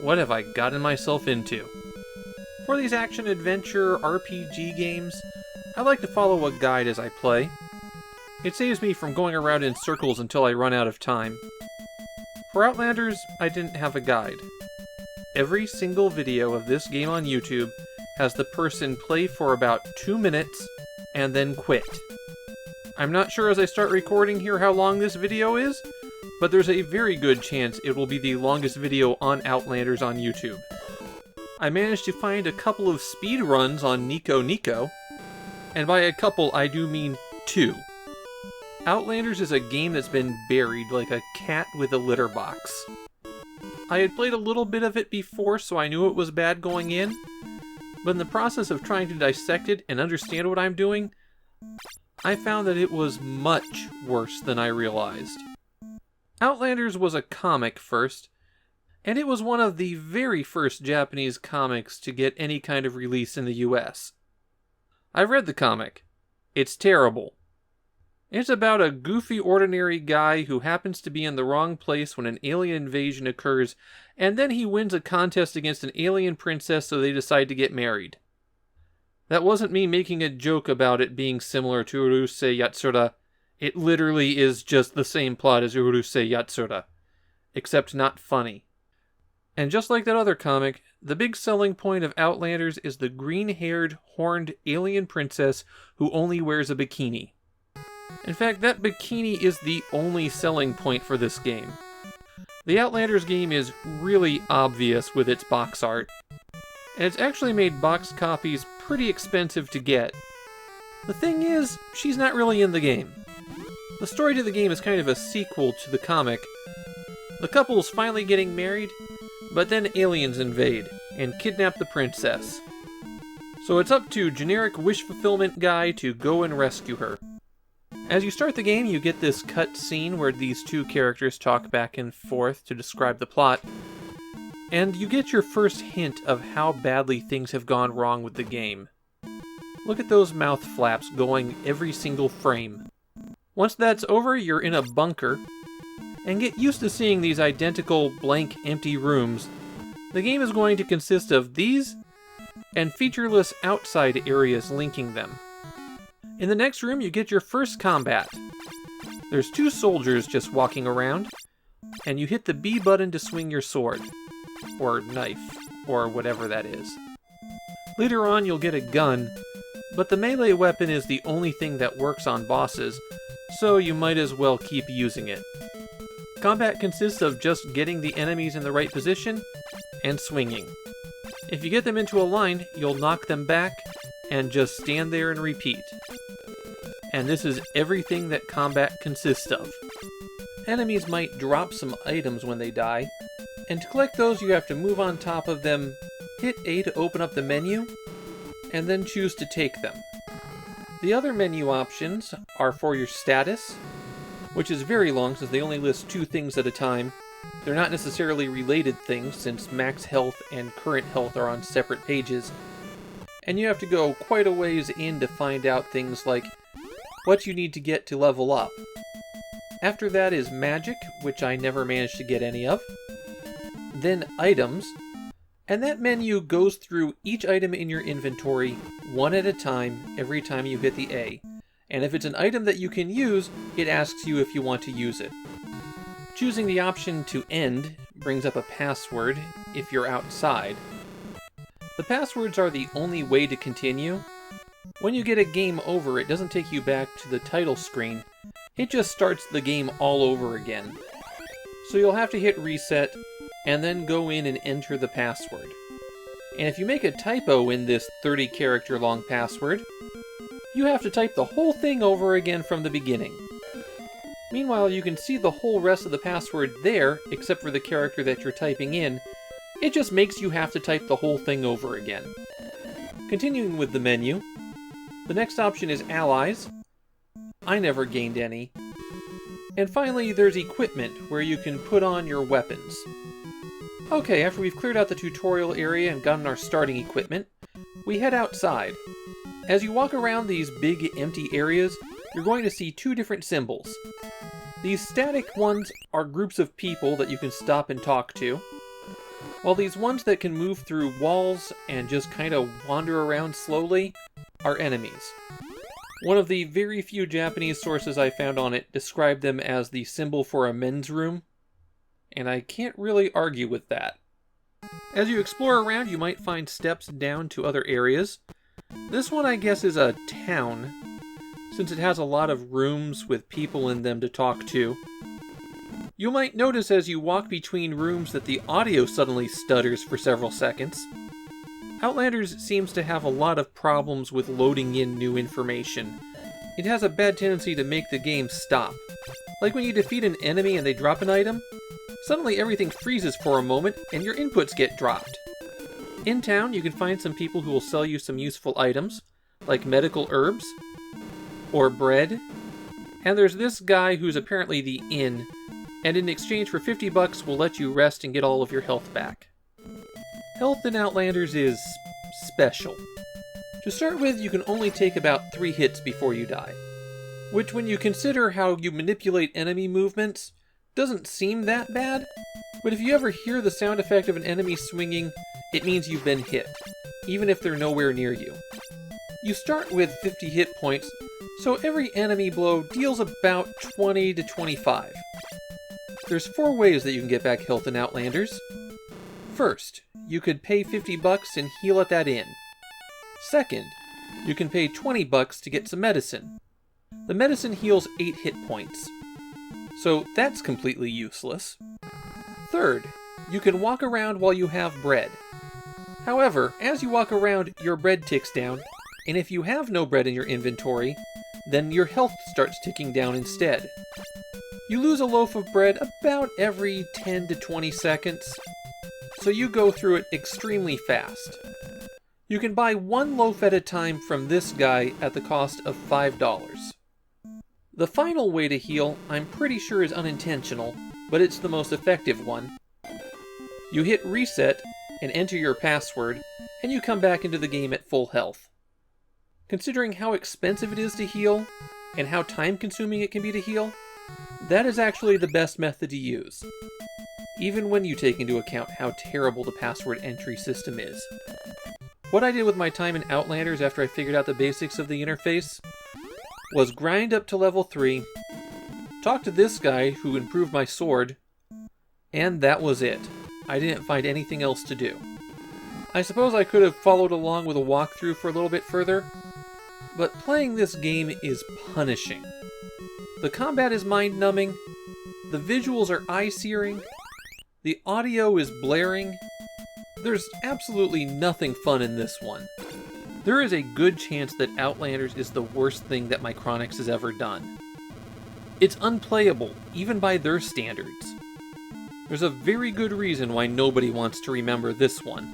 what have I gotten myself into? For these action-adventure RPG games, I like to follow a guide as I play. It saves me from going around in circles until I run out of time. For Outlanders, I didn't have a guide. Every single video of this game on YouTube has the person play for about 2 minutes and then quit. I'm not sure as I start recording here how long this video is, but there's a very good chance it will be the longest video on Outlanders on YouTube. I managed to find a couple of speed runs on Nico Nico, and by a couple I do mean 2. Outlanders is a game that's been buried like a cat with a litter box. I had played a little bit of it before, so I knew it was bad going in, but in the process of trying to dissect it and understand what I'm doing, I found that it was much worse than I realized. Outlanders was a comic first, and it was one of the very first Japanese comics to get any kind of release in the US. I've read the comic. It's terrible. It's about a goofy, ordinary guy who happens to be in the wrong place when an alien invasion occurs, and then he wins a contest against an alien princess so they decide to get married. That wasn't me making a joke about it being similar to Urusei Yatsura. It literally is just the same plot as Urusei Yatsura, except not funny. And just like that other comic, the big selling point of Outlanders is the green-haired, horned alien princess who only wears a bikini. In fact, that bikini is the only selling point for this game. The Outlanders game is really obvious with its box art, and it's actually made box copies pretty expensive to get. The thing is, she's not really in the game. The story to the game is kind of a sequel to the comic. The couple's finally getting married, but then aliens invade and kidnap the princess. So it's up to generic wish fulfillment guy to go and rescue her. As you start the game, you get this cut scene where these two characters talk back and forth to describe the plot, and you get your first hint of how badly things have gone wrong with the game. Look at those mouth flaps going every single frame. Once that's over, you're in a bunker, and get used to seeing these identical blank empty rooms. The game is going to consist of these and featureless outside areas linking them. In the next room, you get your first combat. There's 2 soldiers just walking around, and you hit the B button to swing your sword, or knife, or whatever that is. Later on, you'll get a gun, but the melee weapon is the only thing that works on bosses, so you might as well keep using it. Combat consists of just getting the enemies in the right position and swinging. If you get them into a line, you'll knock them back and just stand there and repeat. And this is everything that combat consists of. Enemies might drop some items when they die, and to collect those you have to move on top of them, hit A to open up the menu, and then choose to take them. The other menu options are for your status, which is very long since they only list 2 things at a time. They're not necessarily related things since max health and current health are on separate pages, and you have to go quite a ways in to find out things like what you need to get to level up. After that is magic, which I never managed to get any of. Then items, and that menu goes through each item in your inventory one at a time every time you hit the A. And if it's an item that you can use, it asks you if you want to use it. Choosing the option to end brings up a password if you're outside. The passwords are the only way to continue. When you get a game over, it doesn't take you back to the title screen. It just starts the game all over again. So you'll have to hit reset, and then go in and enter the password. And if you make a typo in this 30-character long password, you have to type the whole thing over again from the beginning. Meanwhile, you can see the whole rest of the password there, except for the character that you're typing in. It just makes you have to type the whole thing over again. Continuing with the menu, the next option is Allies. I never gained any. And finally, there's Equipment, where you can put on your weapons. Okay, after we've cleared out the tutorial area and gotten our starting equipment, we head outside. As you walk around these big empty areas, you're going to see 2 different symbols. These static ones are groups of people that you can stop and talk to. while these ones that can move through walls and just kind of wander around slowly are enemies. One of the very few Japanese sources I found on it described them as the symbol for a men's room, and I can't really argue with that. As you explore around, you might find steps down to other areas. This one, I guess, is a town, since it has a lot of rooms with people in them to talk to. You might notice as you walk between rooms that the audio suddenly stutters for several seconds. Outlanders seems to have a lot of problems with loading in new information. It has a bad tendency to make the game stop. Like when you defeat an enemy and they drop an item, suddenly everything freezes for a moment and your inputs get dropped. In town, you can find some people who will sell you some useful items, like medical herbs, or bread. And there's this guy who's apparently the inn, and in exchange for $50 will let you rest and get all of your health back. Health in Outlanders is special. To start with, you can only take about 3 hits before you die, which when you consider how you manipulate enemy movements, doesn't seem that bad, but if you ever hear the sound effect of an enemy swinging, it means you've been hit, even if they're nowhere near you. You start with 50 hit points, so every enemy blow deals about 20 to 25. There's 4 ways that you can get back health in Outlanders. First, you could pay $50 and heal at that inn. Second, you can pay $20 to get some medicine. The medicine heals 8 hit points, so that's completely useless. Third, you can walk around while you have bread. However, as you walk around, your bread ticks down, and if you have no bread in your inventory, then your health starts ticking down instead. You lose a loaf of bread about every 10 to 20 seconds, so you go through it extremely fast. You can buy 1 loaf at a time from this guy at the cost of $5. The final way to heal, I'm pretty sure is unintentional, but it's the most effective one. You hit reset and enter your password, and you come back into the game at full health. Considering how expensive it is to heal, and how time-consuming it can be to heal, that is actually the best method to use, even when you take into account how terrible the password entry system is. What I did with my time in Outlanders after I figured out the basics of the interface was grind up to level 3, talk to this guy who improved my sword, and that was it. I didn't find anything else to do. I suppose I could have followed along with a walkthrough for a little bit further, but playing this game is punishing. The combat is mind-numbing, the visuals are eye-searing, the audio is blaring. There's absolutely nothing fun in this one. There is a good chance that Outlanders is the worst thing that Micronix has ever done. It's unplayable, even by their standards. There's a very good reason why nobody wants to remember this one.